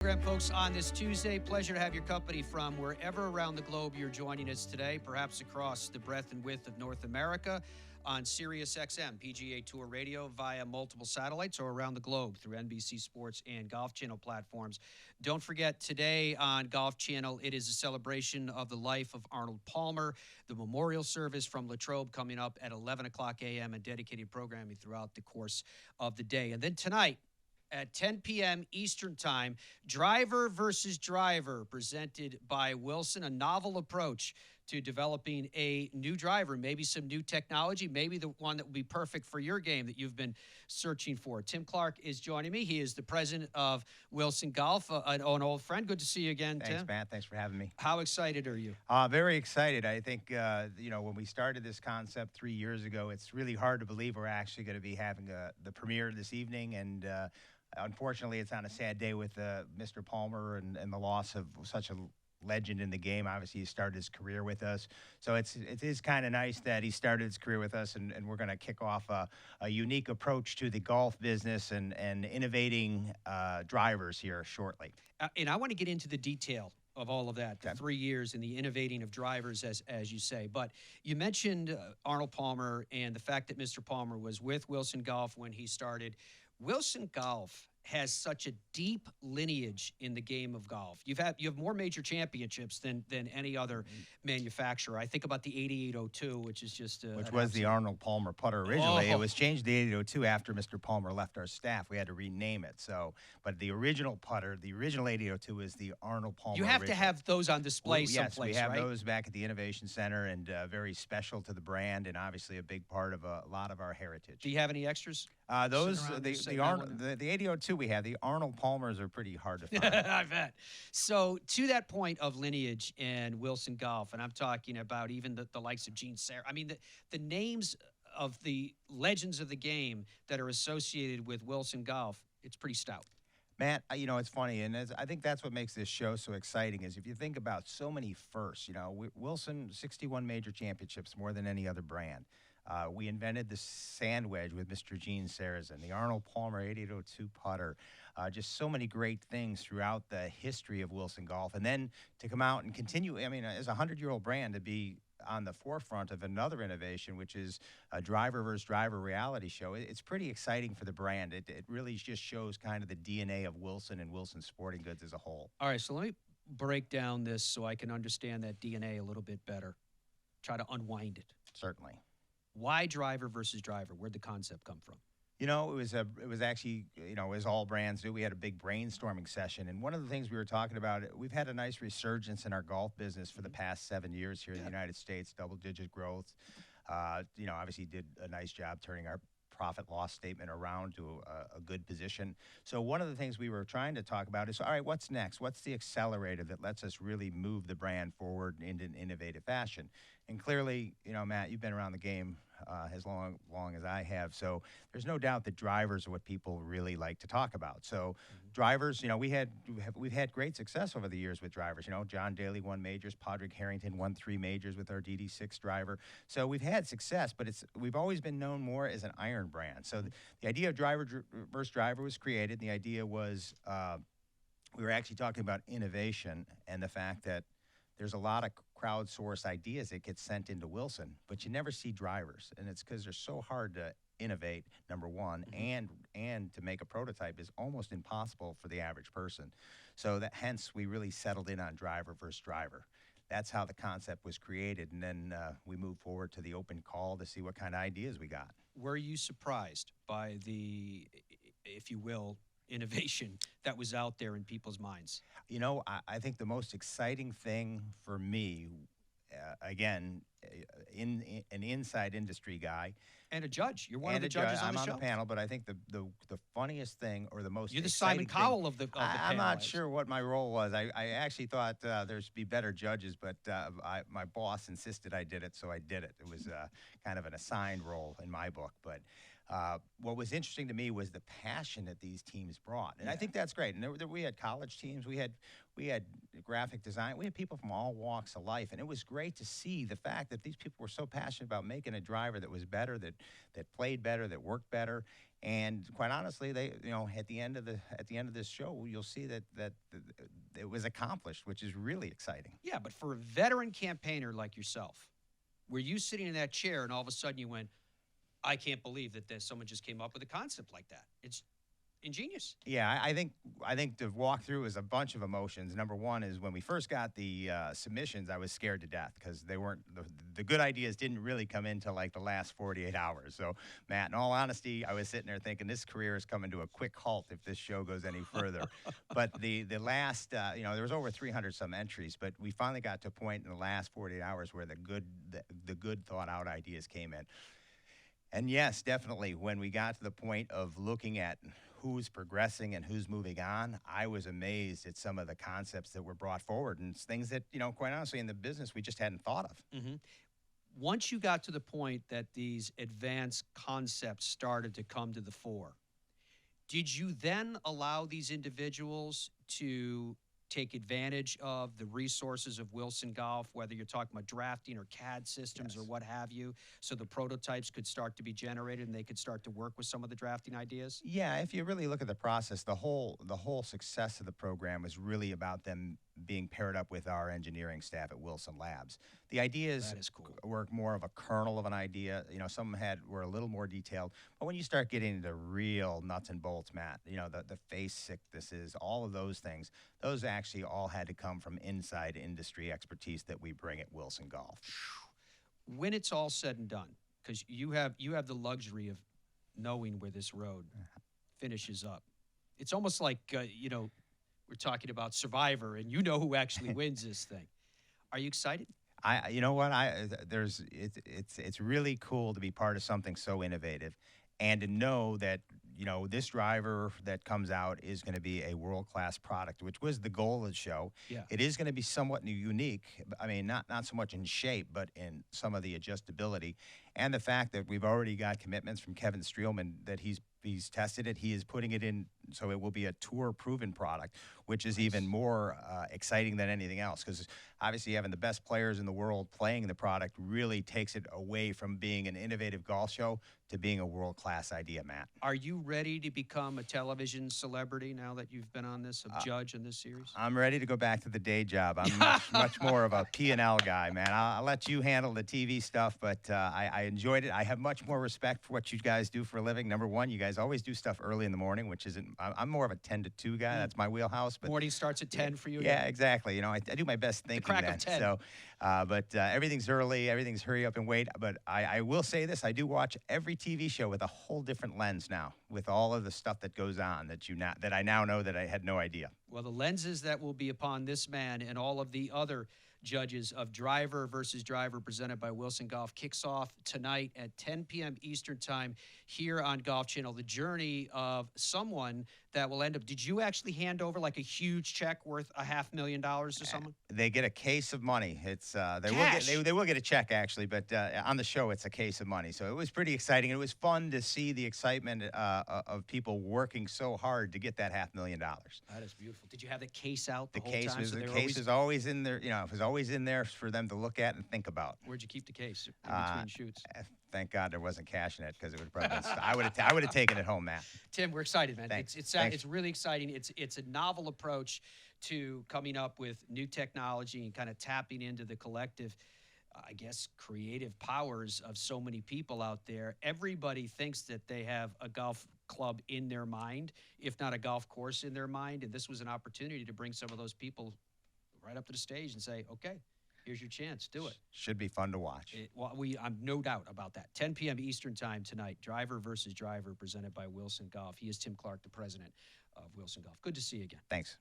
Program, folks, on this Tuesday. Pleasure to have your company from wherever around the globe you're joining us today, perhaps across the breadth and width of North America on Sirius XM, PGA Tour Radio via multiple satellites or around the globe through NBC Sports and Golf Channel platforms. Don't forget, today on Golf Channel, it is a celebration of the life of Arnold Palmer, the memorial service from Latrobe coming up at 11 o'clock a.m. and dedicated programming throughout the course of the day. And then tonight, at 10 p.m. Eastern Time, Driver versus Driver, presented by Wilson, a novel approach to developing a new driver, maybe some new technology, maybe the one that will be perfect for your game that you've been searching for. Tim Clarke is joining me. He is the president of Wilson Golf, an old friend. Good to see you again, Tim. Thanks, Matt. Thanks for having me. How excited are you? Very excited. I think, when we started this concept 3 years ago, it's really hard to believe we're actually going to be having the premiere this evening, and unfortunately, it's on a sad day with Mr. Palmer and the loss of such a legend in the game. Obviously, he started his career with us. So it is kind of nice that he started his career with us, and we're going to kick off a unique approach to the golf business and innovating drivers here shortly. And I want to get into the detail of all of that, the 3 years and the innovating of drivers, as you say. But you mentioned Arnold Palmer and the fact that Mr. Palmer was with Wilson Golf when he started. Wilson Golf has such a deep lineage in the game of golf. You have more major championships than any other manufacturer. I think about the 8802, which is just which was the Arnold Palmer putter originally. It was changed to the 8802 after Mr. Palmer left our staff. We had to rename it. But the original putter, the original 8802, is the Arnold Palmer. You have to have those on display someplace, yes, we have right? those back at the Innovation Center, and very special to the brand, and obviously a big part of a lot of our heritage. Do you have any extras? The 8002 we have. The Arnold Palmers are pretty hard to find. I bet. So to that point of lineage and Wilson Golf, and I'm talking about even the likes of Gene Sayre. I mean, the names of the legends of the game that are associated with Wilson Golf, it's pretty stout. Matt, it's funny, and I think that's what makes this show so exciting is if you think about so many firsts, Wilson, 61 major championships, more than any other brand. We invented the sand wedge with Mr. Gene Sarazen, the Arnold Palmer 8802 putter, just so many great things throughout the history of Wilson Golf. And then to come out and continue, as a 100-year-old brand, to be on the forefront of another innovation, which is a driver versus driver reality show. It's pretty exciting for the brand. It really just shows kind of the DNA of Wilson and Wilson Sporting Goods as a whole. All right, so let me break down this so I can understand that DNA a little bit better. Try to unwind it. Certainly. Why driver versus driver? Where'd the concept come from? It was actually, as all brands do, we had a big brainstorming session. And one of the things we were talking about, we've had a nice resurgence in our golf business for the past 7 years here in the United States, double-digit growth. Obviously did a nice job turning our profit loss statement around to a good position. So one of the things we were trying to talk about is, all right, what's next? What's the accelerator that lets us really move the brand forward in an innovative fashion? And clearly, Matt, you've been around the game as long as I have. So there's no doubt that drivers are what people really like to talk about. So drivers, we've had great success over the years with drivers. John Daly won majors, Padraig Harrington won 3 majors with our DD6 driver. So we've had success, but we've always been known more as an iron brand. So the idea of driver versus driver was created. The idea was we were actually talking about innovation and the fact that there's a lot of crowdsourced ideas that get sent into Wilson, but you never see drivers, and it's because they're so hard to innovate, number one, and to make a prototype is almost impossible for the average person. So hence we really settled in on driver versus driver. That's how the concept was created, and then we moved forward to the open call to see what kind of ideas we got. Were you surprised by the, if you will, innovation that was out there in people's minds? I think the most exciting thing for me, again, in an inside industry guy. And a judge. You're one of the judges on the show. I'm on the panel, but I think the funniest thing or the most You're the Simon Cowell of the panel. I'm not sure what my role was. I actually thought there'd be better judges, but my boss insisted I did it, so I did it. It was kind of an assigned role in my book. But what was interesting to me was the passion that these teams brought, and I think that's great. And we had college teams, we had graphic design, we had people from all walks of life, and it was great to see the fact that these people were so passionate about making a driver that was better, that played better, that worked better. And quite honestly, they, at the end of this show, you'll see that it was accomplished, which is really exciting. Yeah, but for a veteran campaigner like yourself, were you sitting in that chair and all of a sudden you went, I can't believe that someone just came up with a concept like that? It's ingenious. Yeah, I think the walkthrough is a bunch of emotions. Number one is when we first got the submissions, I was scared to death because they weren't the good ideas didn't really come into like the last 48 hours. So, Matt, in all honesty, I was sitting there thinking this career is coming to a quick halt if this show goes any further. But the last, there was over 300 some entries, but we finally got to a point in the last 48 hours where the good thought out ideas came in. And yes, definitely, when we got to the point of looking at who's progressing and who's moving on, I was amazed at some of the concepts that were brought forward and it's things that, quite honestly, in the business, we just hadn't thought of. Mm-hmm. Once you got to the point that these advanced concepts started to come to the fore, did you then allow these individuals to take advantage of the resources of Wilson Golf, whether you're talking about drafting or CAD systems or what have you, so the prototypes could start to be generated and they could start to work with some of the drafting ideas? Yeah, if you really look at the process, the whole success of the program was really about them being paired up with our engineering staff at Wilson Labs. The ideas were more of a kernel of an idea. Some were a little more detailed. But when you start getting into real nuts and bolts, Matt, the face sicknesses, all of those things, those actually all had to come from inside industry expertise that we bring at Wilson Golf. When it's all said and done, because you have the luxury of knowing where this road finishes up. It's almost like, we're talking about Survivor, and you know who actually wins this thing. Are you excited? You know what? It's really cool to be part of something so innovative, and to know that this driver that comes out is going to be a world-class product, which was the goal of the show. Yeah. It is going to be somewhat unique. I mean, not so much in shape, but in some of the adjustability, and the fact that we've already got commitments from Kevin Streelman that he's tested it. He is putting it in, so it will be a tour-proven product, which is even more exciting than anything else. Because obviously, having the best players in the world playing the product really takes it away from being an innovative golf show to being a world-class idea, Matt. Are you ready to become a television celebrity now that you've been on this, a judge in this series? I'm ready to go back to the day job. I'm much more of a P&L guy, man. I'll let you handle the TV stuff, but I enjoyed it. I have much more respect for what you guys do for a living. Number one, you guys always do stuff early in the morning, which isn't. I'm more of a 10 to 2 guy. That's my wheelhouse. But morning starts at 10 for you. Yeah, exactly. I do my best thinking. The crack of 10. So, but everything's early. Everything's hurry up and wait. But I will say this: I do watch every TV show with a whole different lens now, with all of the stuff that goes on that I now know that I had no idea. Well, the lenses that will be upon this man and all of the other judges of Driver versus Driver presented by Wilson Golf kicks off tonight at 10 p.m. Eastern Time here on Golf Channel. The journey of someone that will end up. Did you actually hand over like a huge check worth $500,000 to someone? They get a case of money. It's Cash. they will get a check actually, but on the show it's a case of money. So it was pretty exciting. It was fun to see the excitement of people working so hard to get that $500,000. That is beautiful. Did you have the case out the whole case time? was the case is always in there. It was always in there for them to look at and think about. Where'd you keep the case in between shoots? Thank God there wasn't cash in it, because it would probably I would have taken it home, Matt. Tim, we're excited, man. Thanks. It's really exciting. It's a novel approach to coming up with new technology and kind of tapping into the collective, I guess, creative powers of so many people out there. Everybody thinks that they have a golf club in their mind, if not a golf course in their mind. And this was an opportunity to bring some of those people right up to the stage and say, okay, here's your chance. Do it. Should be fun to watch. I'm no doubt about that. 10 p.m. Eastern Time tonight, Driver versus Driver, presented by Wilson Golf. He is Tim Clarke, the president of Wilson Golf. Good to see you again. Thanks.